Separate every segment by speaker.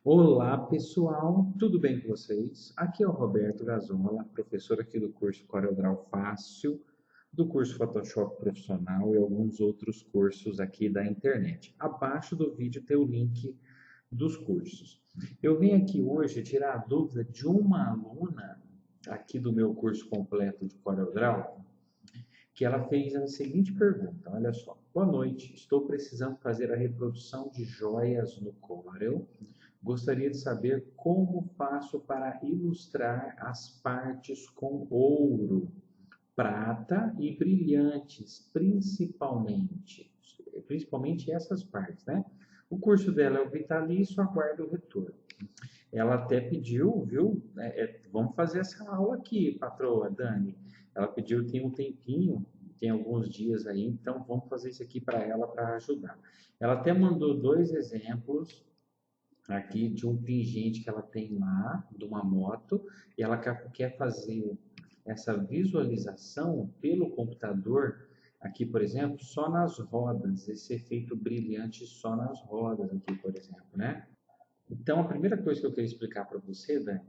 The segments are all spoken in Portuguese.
Speaker 1: Olá, pessoal, tudo bem com vocês? Aqui é o Roberto Gazola, professor aqui do curso CorelDRAW Fácil, do curso Photoshop Profissional e alguns outros cursos aqui da internet. Abaixo do vídeo tem o link dos cursos. Eu vim aqui hoje tirar a dúvida de uma aluna aqui do meu curso completo de CorelDRAW, que ela fez a seguinte pergunta, olha só. Boa noite, estou precisando fazer a reprodução de joias no Corel. Gostaria de saber como faço para ilustrar as partes com ouro, prata e brilhantes, principalmente essas partes, né? O curso dela é o vitalício, aguardo o retorno. Ela até pediu, viu? Vamos fazer essa aula aqui, patroa Dani. Ela pediu, tem um tempinho, tem alguns dias aí, então vamos fazer isso aqui para ela para ajudar. Ela até mandou dois exemplos aqui de um pingente que ela tem lá, de uma moto, e ela quer fazer essa visualização pelo computador, aqui, por exemplo, só nas rodas, esse efeito brilhante só nas rodas aqui, por exemplo, né? Então, a primeira coisa que eu queria explicar para você, Dani,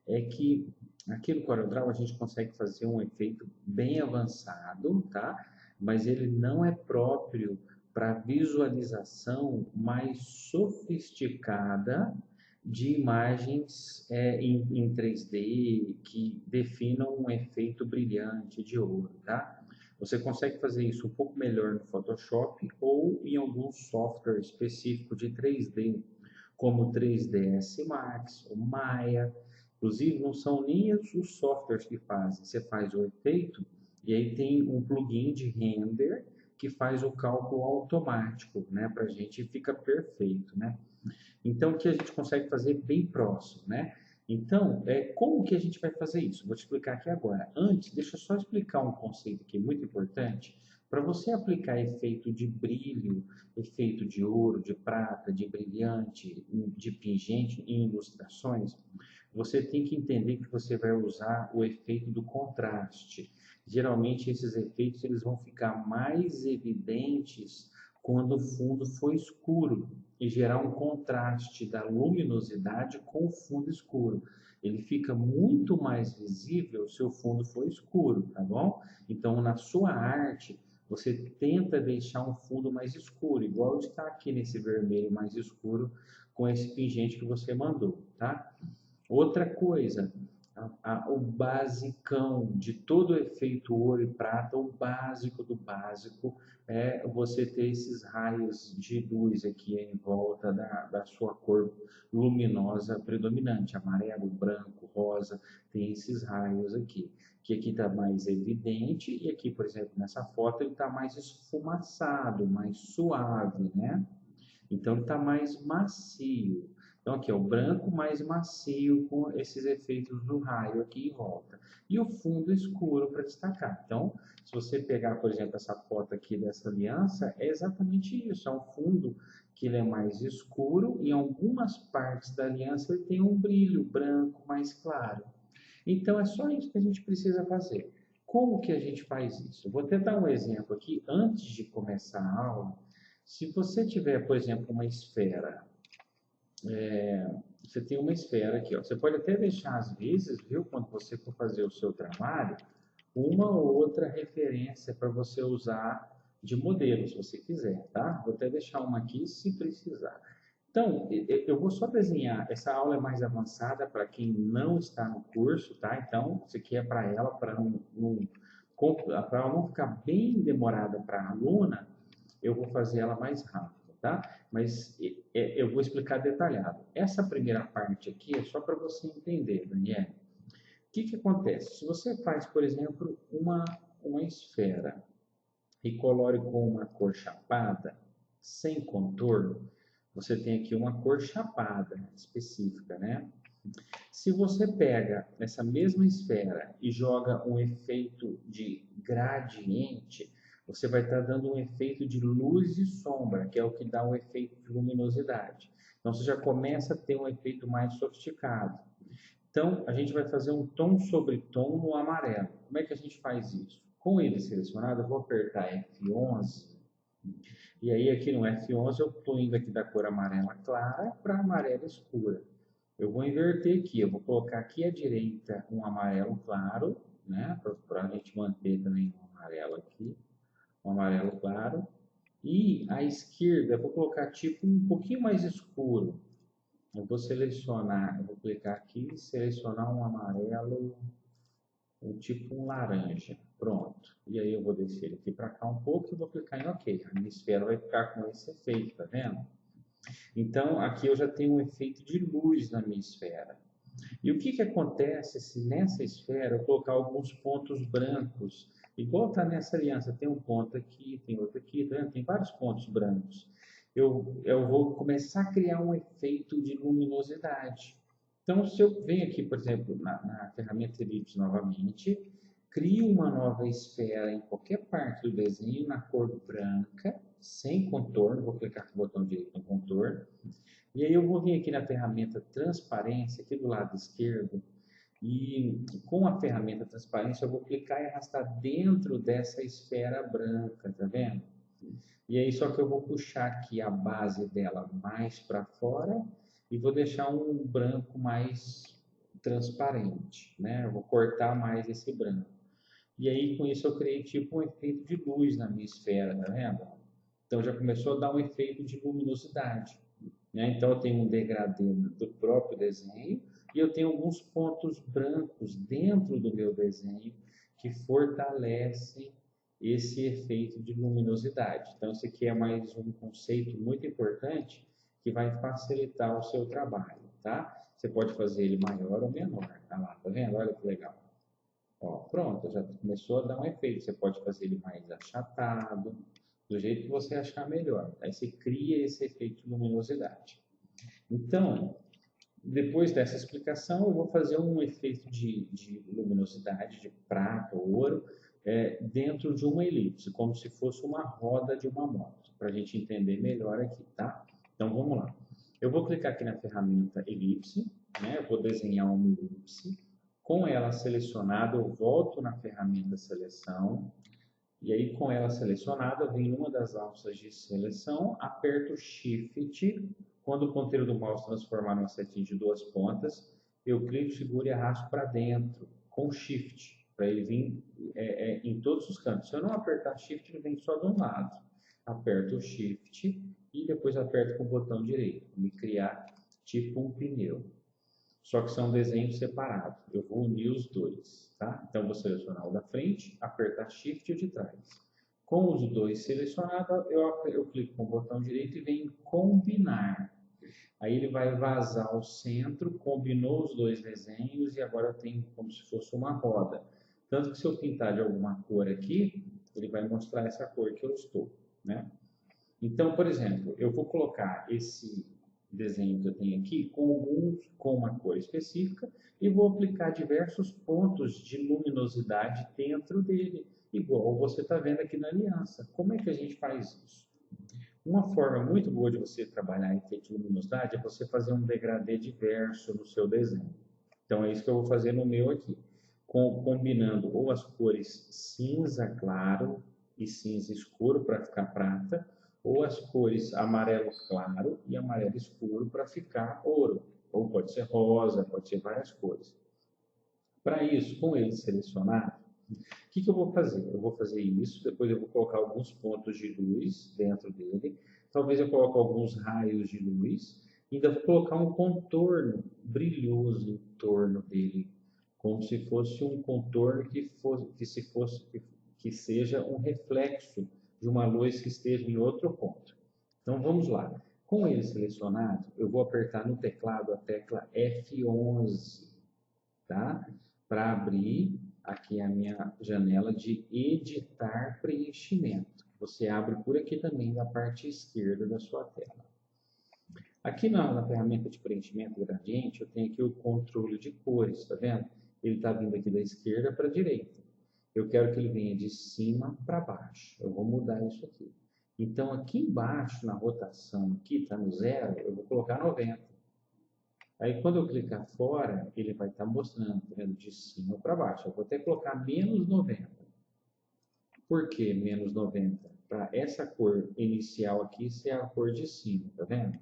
Speaker 1: é que aqui no CorelDRAW a gente consegue fazer um efeito bem avançado, tá? Mas ele não é próprio para visualização mais sofisticada de imagens em 3D que definam um efeito brilhante de ouro, tá? Você consegue fazer isso um pouco melhor no Photoshop ou em algum software específico de 3D como o 3ds Max, o Maya. Inclusive, não são nem os softwares que fazem. Você faz o efeito e aí tem um plugin de render que faz o cálculo automático, né? Para a gente fica perfeito, né? Então, o que a gente consegue fazer bem próximo, né? Então, como que a gente vai fazer isso? Vou te explicar aqui agora. Antes, deixa eu só explicar um conceito aqui muito importante. Para você aplicar efeito de brilho, efeito de ouro, de prata, de brilhante, de pingente em ilustrações, você tem que entender que você vai usar o efeito do contraste. Geralmente, esses efeitos eles vão ficar mais evidentes quando o fundo for escuro e gerar um contraste da luminosidade com o fundo escuro. Ele fica muito mais visível se o fundo for escuro, tá bom? Então, na sua arte, você tenta deixar um fundo mais escuro, igual está aqui nesse vermelho mais escuro com esse pingente que você mandou, tá? Outra coisa, o basicão de todo o efeito ouro e prata, o básico do básico é você ter esses raios de luz aqui em volta da sua cor luminosa predominante, amarelo, branco, rosa, tem esses raios aqui, que aqui está mais evidente e aqui, por exemplo, nessa foto ele está mais esfumaçado, mais suave, né? Então ele está mais macio. Então aqui é o branco mais macio com esses efeitos do raio aqui em volta. E o fundo escuro para destacar. Então, se você pegar, por exemplo, essa foto aqui dessa aliança, é exatamente isso. É um fundo que ele é mais escuro e em algumas partes da aliança ele tem um brilho branco mais claro. Então é só isso que a gente precisa fazer. Como que a gente faz isso? Vou tentar um exemplo aqui antes de começar a aula. Se você tiver, por exemplo, uma esfera, você tem uma esfera aqui, ó. Você pode até deixar às vezes, viu, quando você for fazer o seu trabalho, uma ou outra referência para você usar de modelo, se você quiser, tá? Vou até deixar uma aqui se precisar. Então, eu vou só desenhar. Essa aula é mais avançada para quem não está no curso, tá? Então, isso aqui é para ela, para ela não ficar bem demorada para a aluna, eu vou fazer ela mais rápido, tá? Mas eu vou explicar detalhado. Essa primeira parte aqui é só para você entender, Daniel. O que que acontece? Se você faz, por exemplo, uma esfera e colore com uma cor chapada, sem contorno, você tem aqui uma cor chapada específica, né? Se você pega essa mesma esfera e joga um efeito de gradiente, você vai estar dando um efeito de luz e sombra, que é o que dá um efeito de luminosidade. Então você já começa a ter um efeito mais sofisticado. Então a gente vai fazer um tom sobre tom no amarelo. Como é que a gente faz isso? Com ele selecionado, eu vou apertar F11 E aí aqui no F11 eu estou indo aqui da cor amarela clara para amarela escura. Eu vou inverter aqui, eu vou colocar aqui à direita um amarelo claro, né? Para a gente manter também o amarelo aqui, um amarelo claro. E à esquerda eu vou colocar tipo um pouquinho mais escuro. Eu vou selecionar, eu vou clicar aqui e selecionar um amarelo, um tipo um laranja. Pronto. E aí eu vou descer ele aqui para cá um pouco e vou clicar em OK. A minha esfera vai ficar com esse efeito, tá vendo? Então aqui eu já tenho um efeito de luz na minha esfera. E o que que acontece se nessa esfera eu colocar alguns pontos brancos? Igual está nessa aliança, tem um ponto aqui, tem outro aqui, tá vendo? Tem vários pontos brancos. Eu vou começar a criar um efeito de luminosidade. Então, se eu venho aqui, por exemplo, na ferramenta Ellipse novamente, crio uma nova esfera em qualquer parte do desenho na cor branca, sem contorno, vou clicar com o botão direito no contorno, e aí eu vou vir aqui na ferramenta transparência, aqui do lado esquerdo, e com a ferramenta transparência eu vou clicar e arrastar dentro dessa esfera branca, tá vendo? E aí só que eu vou puxar aqui a base dela mais para fora e vou deixar um branco mais transparente, né? Eu vou cortar mais esse branco. E aí com isso eu criei tipo um efeito de luz na minha esfera, tá vendo? Então já começou a dar um efeito de luminosidade, né? Então eu tenho um degradê do próprio desenho e eu tenho alguns pontos brancos dentro do meu desenho que fortalecem esse efeito de luminosidade. Então esse aqui é mais um conceito muito importante que vai facilitar o seu trabalho, tá? Você pode fazer ele maior ou menor, tá lá, tá vendo? Olha que legal. Ó, pronto, já começou a dar um efeito. Você pode fazer ele mais achatado, do jeito que você achar melhor. Aí você cria esse efeito de luminosidade. Então, depois dessa explicação, eu vou fazer um efeito de luminosidade, de prata ou ouro, dentro de uma elipse, como se fosse uma roda de uma moto, para a gente entender melhor aqui, tá? Então, vamos lá. Eu vou clicar aqui na ferramenta elipse, né? Eu vou desenhar uma elipse. Com ela selecionada, eu volto na ferramenta seleção, e aí com ela selecionada, eu venho numa das alças de seleção, aperto Shift, quando o ponteiro do mouse transformar numa setinha de duas pontas, eu clico, seguro e arrasto para dentro, com Shift, para ele vir em todos os cantos. Se eu não apertar Shift, ele vem só de um lado. Aperto o Shift e depois aperto com o botão direito, para me criar tipo um pneu. Só que são desenhos separados. Eu vou unir os dois, tá? Então, vou selecionar o da frente, apertar Shift e o de trás. Com os dois selecionados, eu clico com o botão direito e venho em combinar. Aí ele vai vazar o centro, combinou os dois desenhos e agora eu tenho como se fosse uma roda. Tanto que se eu pintar de alguma cor aqui, ele vai mostrar essa cor que eu estou, né? Então, por exemplo, eu vou colocar esse desenho que eu tenho aqui com uma cor específica e vou aplicar diversos pontos de luminosidade dentro dele, igual você está vendo aqui na aliança. Como é que a gente faz isso? Uma forma muito boa de você trabalhar efeito de luminosidade é você fazer um degradê diverso no seu desenho. Então é isso que eu vou fazer no meu aqui, combinando ou as cores cinza claro e cinza escuro para ficar prata, ou as cores amarelo claro e amarelo escuro para ficar ouro. Ou pode ser rosa, pode ser várias cores. Para isso, com ele selecionado, o que eu vou fazer? Eu vou fazer isso, depois eu vou colocar alguns pontos de luz dentro dele, talvez eu coloque alguns raios de luz, e ainda vou colocar um contorno brilhoso em torno dele, como se fosse um contorno que seja um reflexo de uma luz que esteja em outro ponto. Então vamos lá. Com ele selecionado, eu vou apertar no teclado a tecla F11, tá? Para abrir aqui a minha janela de editar preenchimento. Você abre por aqui também na parte esquerda da sua tela. Aqui na ferramenta de preenchimento gradiente, eu tenho aqui o controle de cores, tá vendo? Ele está vindo aqui da esquerda para a direita. Eu quero que ele venha de cima para baixo. Eu vou mudar isso aqui. Então, aqui embaixo, na rotação, aqui está no 0, eu vou colocar 90. Aí, quando eu clicar fora, ele vai estar mostrando, tá vendo? De cima para baixo. Eu vou até colocar menos 90. Por que menos 90? para essa cor inicial aqui ser a cor de cima, tá vendo?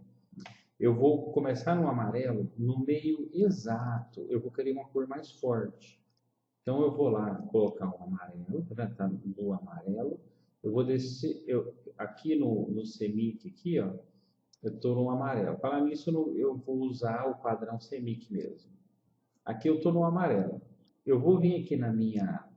Speaker 1: Eu vou começar no amarelo, no meio exato, eu vou querer uma cor mais forte. Então eu vou lá colocar um amarelo, tá vendo? Tá no amarelo. Eu vou descer, aqui no CMYK aqui, ó, eu estou no amarelo. Para nisso eu vou usar o padrão CMYK mesmo. Aqui eu estou no amarelo. Eu vou vir aqui na minha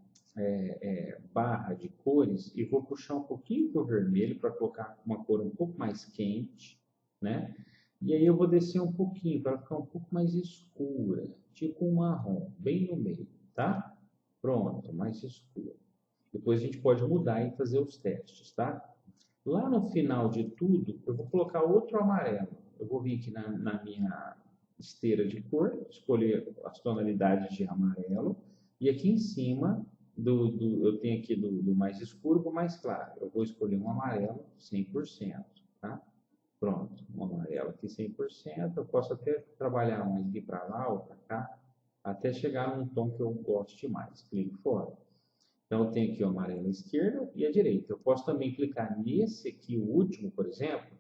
Speaker 1: barra de cores e vou puxar um pouquinho para o vermelho para colocar uma cor um pouco mais quente, né? E aí eu vou descer um pouquinho para ficar um pouco mais escura, tipo um marrom, bem no meio, tá? Pronto, mais escuro. Depois a gente pode mudar e fazer os testes, tá? Lá no final de tudo, eu vou colocar outro amarelo. Eu vou vir aqui na minha esteira de cor, escolher as tonalidades de amarelo, e aqui em cima, eu tenho aqui do mais escuro para o mais claro. Eu vou escolher um amarelo 100%, tá? Pronto, um amarelo aqui 100%. Eu posso até trabalhar mais aqui para lá ou para cá, até chegar num tom que eu goste mais. Clique fora. Então, eu tenho aqui o amarelo à esquerda e à direita. Eu posso também clicar nesse aqui, o último, por exemplo,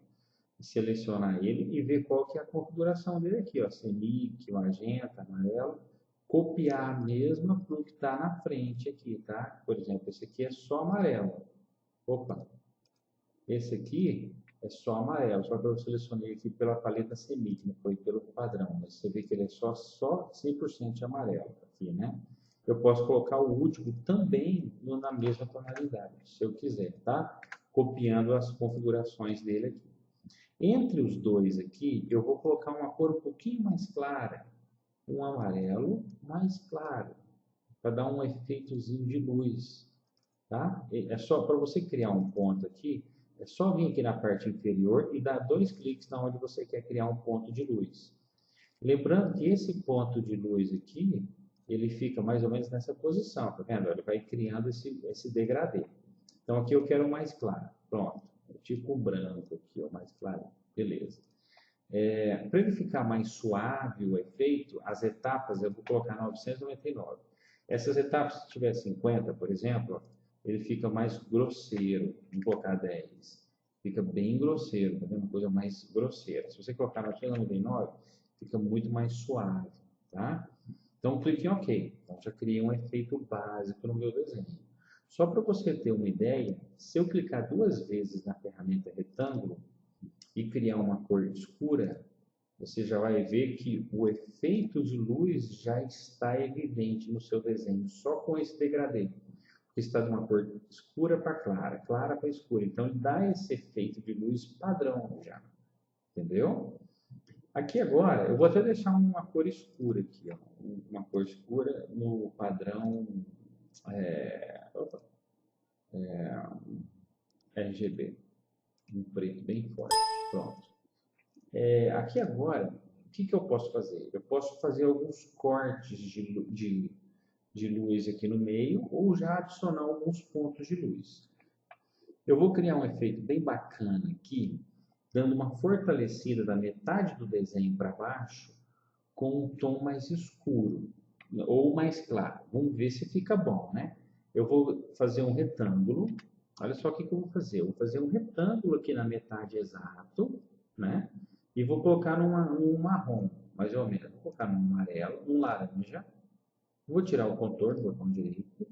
Speaker 1: selecionar ele e ver qual que é a configuração dele aqui, ó, CMYK, magenta, amarelo, copiar a mesma para o que está na frente aqui, tá? Por exemplo, esse aqui é só amarelo. Opa! Esse aqui é só amarelo, só que eu selecionei aqui pela paleta CMYK, não foi pelo padrão, mas você vê que ele é só 100% de amarelo aqui, né? Eu posso colocar o último também na mesma tonalidade, se eu quiser, tá? Copiando as configurações dele aqui. Entre os dois aqui, eu vou colocar uma cor um pouquinho mais clara, um amarelo mais claro, para dar um efeitozinho de luz, tá? É só para você criar um ponto aqui, é só vir aqui na parte inferior e dar 2 cliques na onde você quer criar um ponto de luz. Lembrando que esse ponto de luz aqui, ele fica mais ou menos nessa posição, tá vendo? Ele vai criando esse degradê. Então aqui eu quero mais claro, pronto. Tipo o branco aqui, ó, mais claro, beleza. Para ele ficar mais suave o efeito, as etapas eu vou colocar 999. Essas etapas, se tiver 50, por exemplo, ele fica mais grosseiro. Vou colocar 10. Fica bem grosseiro, tá vendo? Uma coisa mais grosseira. Se você colocar 999, fica muito mais suave, tá? Então, clique em OK. Então, já criei um efeito básico no meu desenho. Só para você ter uma ideia, se eu clicar 2 vezes na ferramenta retângulo e criar uma cor escura, você já vai ver que o efeito de luz já está evidente no seu desenho, só com esse degradê. Porque está de uma cor escura para clara, clara para escura. Então, ele dá esse efeito de luz padrão já. Entendeu? Aqui agora, eu vou até deixar uma cor escura aqui, ó, uma cor escura no padrão RGB, um preto bem forte. Pronto. Aqui agora, o que eu posso fazer? Eu posso fazer alguns cortes de luz aqui no meio ou já adicionar alguns pontos de luz. Eu vou criar um efeito bem bacana aqui, dando uma fortalecida da metade do desenho para baixo com um tom mais escuro ou mais claro. Vamos ver se fica bom, né? Eu vou fazer um retângulo. Olha só o que eu vou fazer. Eu vou fazer um retângulo aqui na metade exato, né? E vou colocar num marrom, mais ou menos. Vou colocar num amarelo, num laranja. Vou tirar o contorno, botão direito.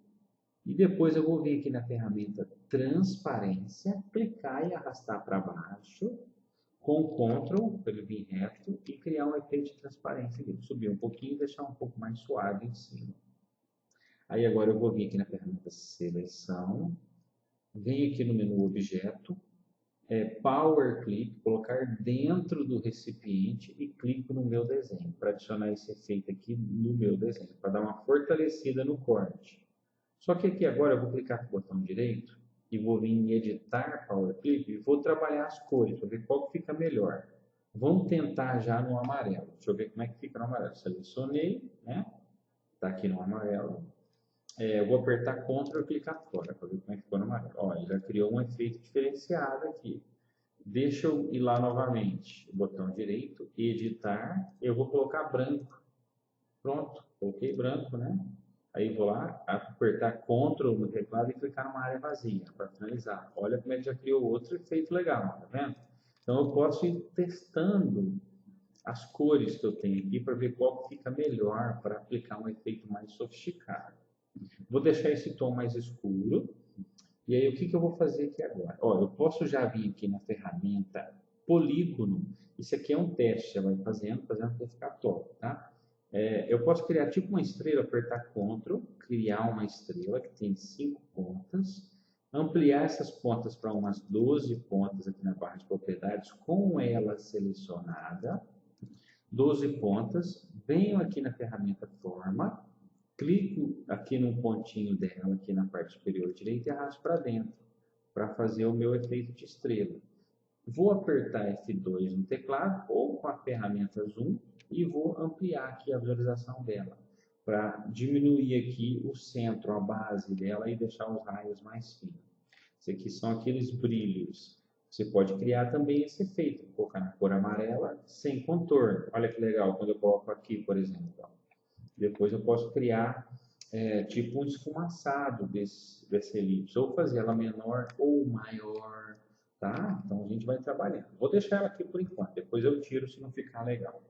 Speaker 1: E depois eu vou vir aqui na ferramenta transparência, clicar e arrastar para baixo, com o Ctrl, para ele vir reto, e criar um efeito de transparência aqui. Subir um pouquinho e deixar um pouco mais suave em cima. Aí agora eu vou vir aqui na ferramenta seleção, venho aqui no menu objeto, Power Clip, colocar dentro do recipiente e clico no meu desenho, para adicionar esse efeito aqui no meu desenho, para dar uma fortalecida no corte. Só que aqui agora eu vou clicar com o botão direito e vou vir em editar Power Clip e vou trabalhar as cores, para ver qual que fica melhor. Vamos tentar já no amarelo. Deixa eu ver como é que fica no amarelo. Selecionei, né? Está aqui no amarelo. Eu vou apertar Ctrl e clicar fora para ver como é que ficou no amarelo. Ó, ele já criou um efeito diferenciado aqui. Deixa eu ir lá novamente. Botão direito, editar. Eu vou colocar branco. Pronto, coloquei branco, né? Aí vou lá, apertar Ctrl no teclado e clicar numa área vazia para finalizar. Olha como é que já criou outro efeito legal, tá vendo? Então eu posso ir testando as cores que eu tenho aqui para ver qual fica melhor para aplicar um efeito mais sofisticado. Vou deixar esse tom mais escuro. E aí o que eu vou fazer aqui agora? Ó, eu posso já vir aqui na ferramenta polígono. Isso aqui é um teste, você vai fazendo até ficar top, tá? Eu posso criar tipo uma estrela, apertar Ctrl, criar uma estrela que tem 5 pontas, ampliar essas pontas para umas 12 pontas aqui na barra de propriedades, com ela selecionada, 12 pontas, venho aqui na ferramenta forma, clico aqui num pontinho dela, aqui na parte superior direita, e arrasto para dentro, para fazer o meu efeito de estrela. Vou apertar F2 no teclado, ou com a ferramenta Zoom, e vou ampliar aqui a visualização dela, para diminuir aqui o centro, a base dela, e deixar os raios mais finos. Esses aqui são aqueles brilhos. Você pode criar também esse efeito, colocar na cor amarela, sem contorno. Olha que legal, quando eu coloco aqui, por exemplo, ó. Depois eu posso criar tipo um esfumaçado dessa elipse, ou fazer ela menor ou maior, tá? Então a gente vai trabalhando. Vou deixar ela aqui por enquanto, depois eu tiro se não ficar legal.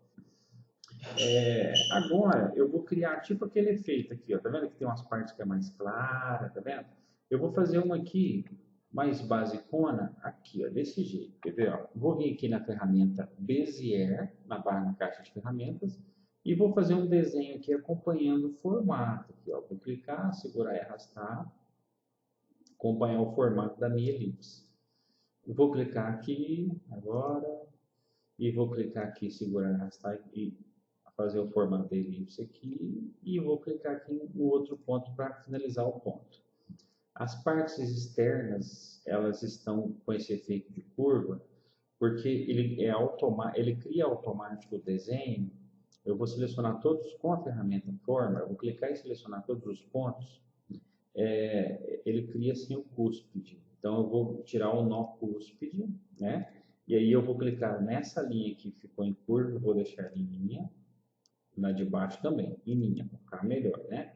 Speaker 1: Agora eu vou criar tipo aquele efeito aqui, ó, tá vendo que tem umas partes que é mais clara, tá vendo? Eu vou fazer uma aqui mais basicona, aqui, ó, desse jeito, quer ver? Ó? Vou vir aqui na ferramenta Bezier, na barra na caixa de ferramentas, e vou fazer um desenho aqui acompanhando o formato. Aqui, ó. Vou clicar, segurar e arrastar, acompanhar o formato da minha elipse. Vou clicar aqui agora e vou clicar aqui, segurar e arrastar e fazer o formato da elipse aqui. E vou clicar aqui no outro ponto para finalizar o ponto. As partes externas, elas estão com esse efeito de curva, porque ele cria automático o desenho. Eu vou selecionar todos com a ferramenta Forma, eu vou clicar e selecionar todos os pontos, ele cria assim o cúspide. Então eu vou tirar o nó cúspide, né? E aí eu vou clicar nessa linha que ficou em curva, vou deixar em linha, na de baixo também, em linha, para ficar melhor, né?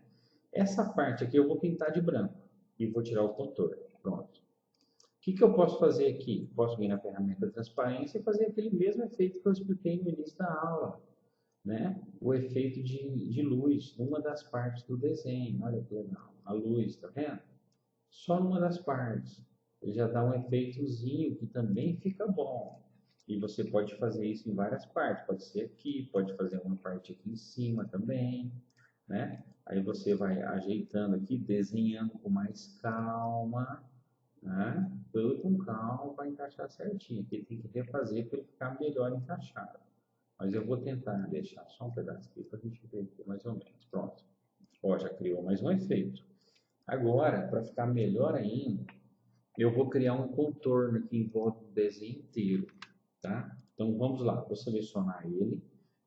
Speaker 1: Essa parte aqui eu vou pintar de branco e vou tirar o contorno. Pronto. O que eu posso fazer aqui? Posso vir na ferramenta transparência e fazer aquele mesmo efeito que eu expliquei no início da aula, né? O efeito de luz numa das partes do desenho. Olha que legal. A luz, tá vendo? Só numa das partes. Ele já dá um efeitozinho que também fica bom. E você pode fazer isso em várias partes. Pode ser aqui, pode fazer uma parte aqui em cima também, né? Aí você vai ajeitando aqui, desenhando com mais calma, né? Tudo com calma para encaixar certinho. Aqui tem que refazer para ele ficar melhor encaixado. Mas eu vou tentar deixar só um pedaço aqui para a gente ver aqui mais ou menos. Pronto. Ó, já criou mais um efeito. Agora, para ficar melhor ainda, eu vou criar um contorno aqui em volta do desenho inteiro, tá? Então vamos lá, vou selecionar ele.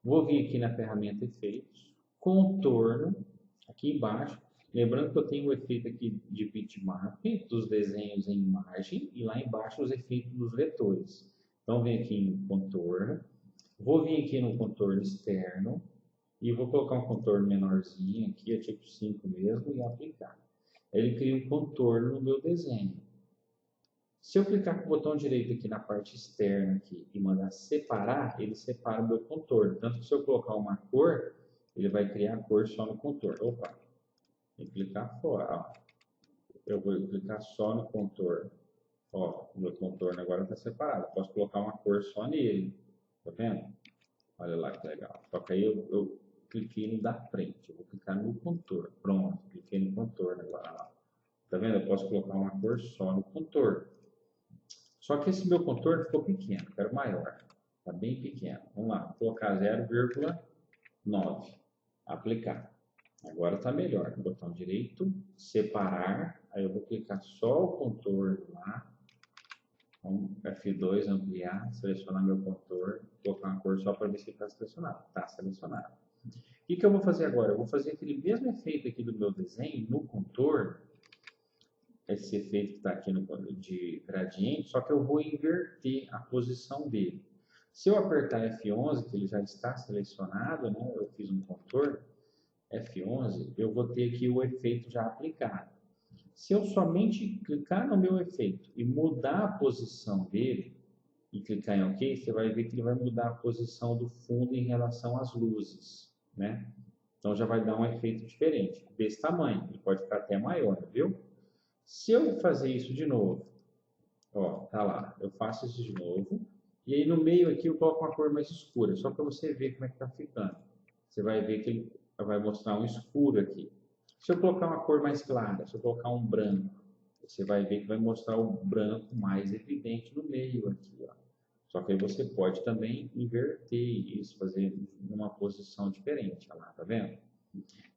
Speaker 1: Vou vir aqui na ferramenta Efeitos, Contorno, aqui embaixo. Lembrando que eu tenho o efeito aqui de bitmap dos desenhos em imagem e lá embaixo os efeitos dos vetores. Então vem aqui em Contorno. Vou vir aqui no contorno externo e vou colocar um contorno menorzinho aqui, é tipo 5 mesmo, e aplicar. Ele cria um contorno no meu desenho. Se eu clicar com o botão direito aqui na parte externa aqui e mandar separar, ele separa o meu contorno. Tanto que se eu colocar uma cor, ele vai criar a cor só no contorno. Opa, tem que clicar fora. Ó. Eu vou clicar só no contorno. Ó, o meu contorno agora está separado. Eu posso colocar uma cor só nele. Tá vendo? Olha lá que legal. Só que aí eu cliquei no da frente. Eu vou clicar no contorno. Pronto, cliquei no contorno agora. Lá. Tá vendo? Eu posso colocar uma cor só no contorno. Só que esse meu contorno ficou pequeno. Quero maior. Tá bem pequeno. Vamos lá. Vou colocar 0,9. Aplicar. Agora tá melhor. Botão direito. Separar. Aí eu vou clicar só o contorno lá. Então, F2, ampliar, selecionar meu contorno, colocar uma cor só para ver se está selecionado. Está selecionado. O que eu vou fazer agora? Eu vou fazer aquele mesmo efeito aqui do meu desenho, no contorno, esse efeito que está aqui no de gradiente, só que eu vou inverter a posição dele. Se eu apertar F11, que ele já está selecionado, né, eu fiz um contorno, F11, eu vou ter aqui o efeito já aplicado. Se eu somente clicar no meu efeito e mudar a posição dele, e clicar em OK, você vai ver que ele vai mudar a posição do fundo em relação às luzes, né? Então já vai dar um efeito diferente, desse tamanho, ele pode ficar até maior, viu? Se eu fazer isso de novo, ó, tá lá, eu faço isso de novo, e aí no meio aqui eu coloco uma cor mais escura, só para você ver como é que tá ficando. Você vai ver que ele vai mostrar um escuro aqui. Se eu colocar uma cor mais clara, se eu colocar um branco, você vai ver que vai mostrar o branco mais evidente no meio aqui, ó. Só que aí você pode também inverter isso, fazer uma posição diferente, olha lá, tá vendo?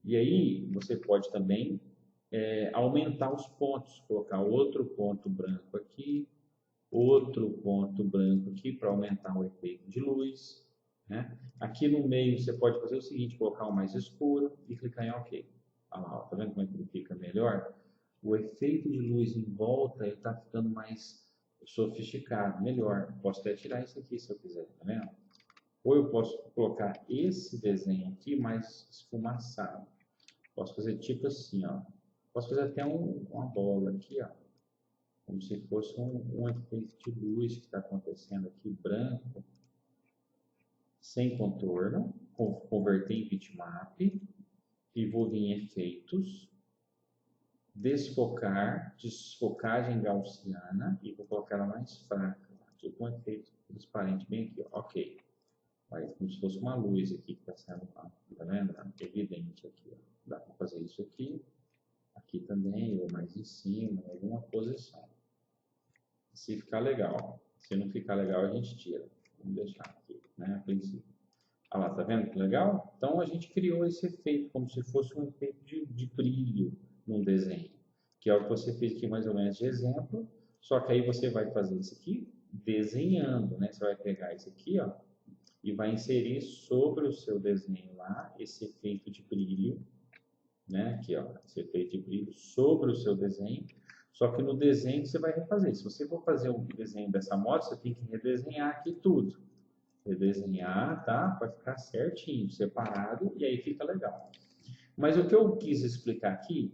Speaker 1: E aí você pode também aumentar os pontos, colocar outro ponto branco aqui, outro ponto branco aqui para aumentar o efeito de luz, né? Aqui no meio você pode fazer o seguinte, colocar um mais escuro e clicar em OK. Olha lá, tá vendo como é que ele fica melhor? O efeito de luz em volta está ficando mais sofisticado, melhor. Posso até tirar isso aqui se eu quiser, tá vendo? Ou eu posso colocar esse desenho aqui mais esfumaçado. Posso fazer tipo assim, ó. Posso fazer até uma bola aqui, ó. Como se fosse um efeito de luz que está acontecendo aqui, branco, sem contorno. Converter em bitmap. E vou vir em efeitos. Desfocar, desfocagem gaussiana. E vou colocar ela mais fraca. Tipo um efeito transparente bem aqui, ó. OK. Aí, como se fosse uma luz aqui que está sendo, tá vendo? Evidente aqui, ó. Dá para fazer isso aqui. Aqui também, ou mais em cima, em alguma posição. Se ficar legal. Se não ficar legal, a gente tira. Vamos deixar aqui, né? A princípio. Olha lá, tá vendo que legal? Então a gente criou esse efeito, como se fosse um efeito de brilho num desenho. Que é o que você fez aqui mais ou menos de exemplo. Só que aí você vai fazer isso aqui desenhando, né? Você vai pegar isso aqui, ó, e vai inserir sobre o seu desenho lá esse efeito de brilho, né? Aqui, ó, esse efeito de brilho sobre o seu desenho. Só que no desenho você vai refazer. Se você for fazer um desenho dessa moto, você tem que redesenhar aqui tudo. Redesenhar, tá? Para ficar certinho, separado, e aí fica legal. Mas o que eu quis explicar aqui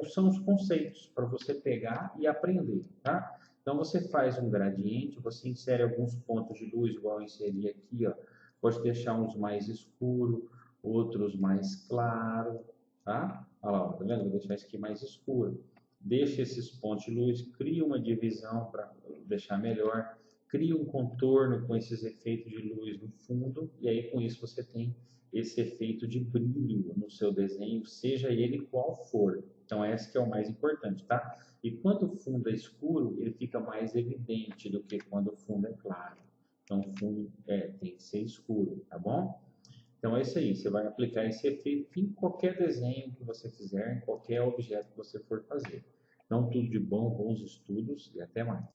Speaker 1: são os conceitos para você pegar e aprender, tá? Então você faz um gradiente, você insere alguns pontos de luz, igual eu inseri aqui, ó. Pode deixar uns mais escuros, outros mais claros, tá? Olha lá, tá vendo? Vou deixar isso aqui mais escuro. Deixa esses pontos de luz, cria uma divisão para deixar melhor, cria um contorno com esses efeitos de luz no fundo, e aí com isso você tem esse efeito de brilho no seu desenho, seja ele qual for. Então, esse que é o mais importante, tá? E quando o fundo é escuro, ele fica mais evidente do que quando o fundo é claro. Então, o fundo tem que ser escuro, tá bom? Então, é isso aí. Você vai aplicar esse efeito em qualquer desenho que você fizer, em qualquer objeto que você for fazer. Então, tudo de bom, bons estudos e até mais.